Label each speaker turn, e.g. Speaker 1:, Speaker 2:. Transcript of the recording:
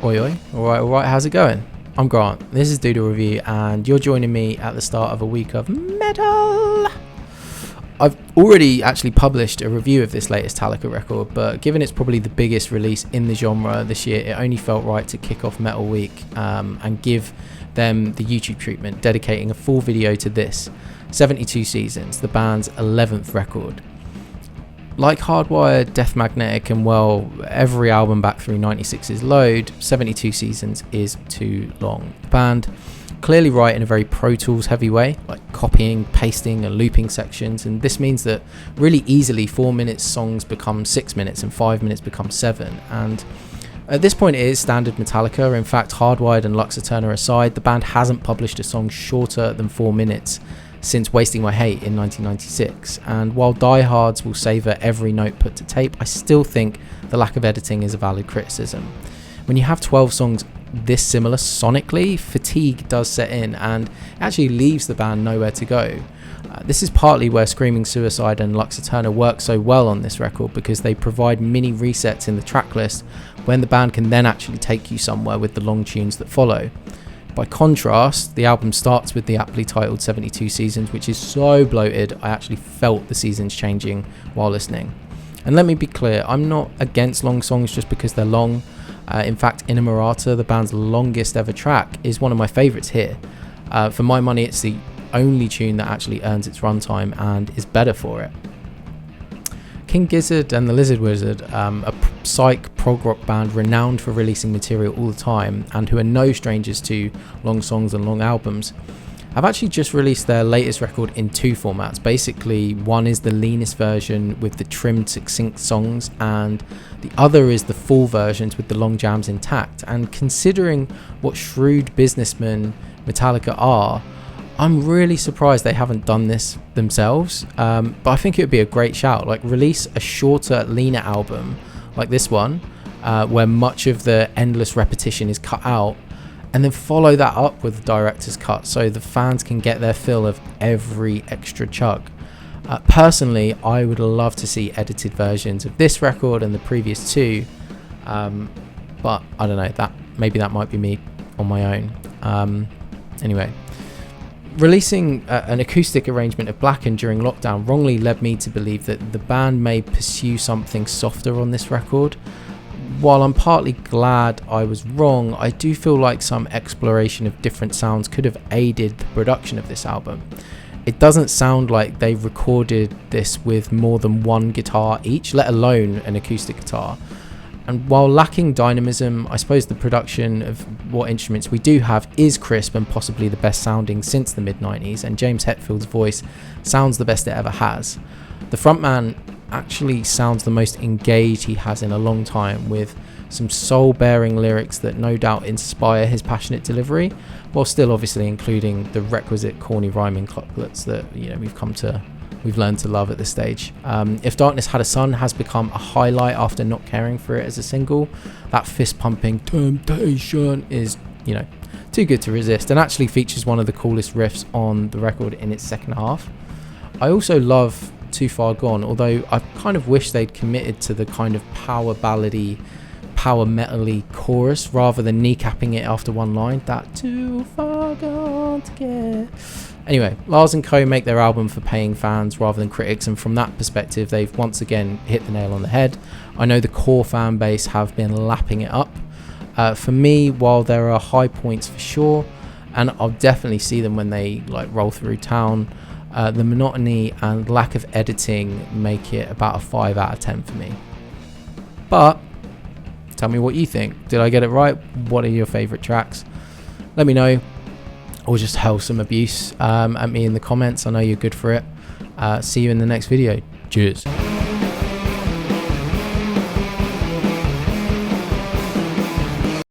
Speaker 1: Oi oi, alright, how's it going? I'm Grant, this is Doodle Review, and you're joining me at the start of a week of metal. I've already actually published a review of this latest Metallica record, but given it's probably the biggest release in the genre this year, it only felt right to kick off Metal Week and give them the YouTube treatment, dedicating a full video to this, 72 Seasons, the band's 11th record. Like Hardwired, Death Magnetic, and well, every album back through 96's load, 72 Seasons is too long. The band clearly write in a very Pro Tools heavy way, like copying, pasting and looping sections, and this means that really easily 4 minutes songs become 6 minutes and 5 minutes become 7, and at this point it is standard Metallica. In fact, Hardwired and Lux Eterna aside, the band hasn't published a song shorter than 4 minutes since Wasting My Hate in 1996, and while diehards will savour every note put to tape, I still think the lack of editing is a valid criticism. When you have 12 songs this similar sonically, fatigue does set in and actually leaves the band nowhere to go. This is partly where Screaming Suicide and Lux Eterna work so well on this record, because they provide mini resets in the track list when the band can then actually take you somewhere with the long tunes that follow. By contrast, the album starts with the aptly titled 72 Seasons, which is so bloated I actually felt the seasons changing while listening. And let me be clear, I'm not against long songs just because they're long. In fact, Inamorata, the band's longest ever track, is one of my favourites here. For my money, it's the only tune that actually earns its runtime and is better for it. King Gizzard and the Lizard Wizard, a psych prog rock band renowned for releasing material all the time and who are no strangers to long songs and long albums, have actually just released their latest record in two formats. Basically, one is the leanest version with the trimmed succinct songs, and the other is the full versions with the long jams intact. And considering what shrewd businessmen Metallica are, I'm really surprised they haven't done this themselves, but I think it would be a great shout. Like, release a shorter, leaner album like this one, where much of the endless repetition is cut out, and then follow that up with the director's cut so the fans can get their fill of every extra chug. Personally, I would love to see edited versions of this record and the previous two, but I don't know, maybe that might be me on my own. Anyway, releasing an acoustic arrangement of Blackened during lockdown wrongly led me to believe that the band may pursue something softer on this record. While I'm partly glad I was wrong, I do feel like some exploration of different sounds could have aided the production of this album. It doesn't sound like they recorded this with more than one guitar each, let alone an acoustic guitar. And while lacking dynamism, I suppose the production of what instruments we do have is crisp and possibly the best sounding since the mid-90s, and James Hetfield's voice sounds the best it ever has. The frontman actually sounds the most engaged he has in a long time, with some soul-bearing lyrics that no doubt inspire his passionate delivery, while still obviously including the requisite corny rhyming couplets that we've learned to love at this stage. If Darkness Had a Sun has become a highlight after not caring for it as a single, that fist-pumping Temptation is, too good to resist, and actually features one of the coolest riffs on the record in its second half. I also love Too Far Gone, although I kind of wish they'd committed to the kind of power ballady, power metal-y chorus rather than kneecapping it after one line. That too far gone to get. Anyway, Lars & Co make their album for paying fans rather than critics, and from that perspective they've once again hit the nail on the head. I know the core fan base have been lapping it up. For me, while there are high points for sure, and I'll definitely see them when they roll through town, the monotony and lack of editing make it about a 5 out of 10 for me. But tell me what you think. Did I get it right? What are your favourite tracks? Let me know, or just hurl some abuse at me in the comments. I know you're good for it. See you in the next video. Cheers.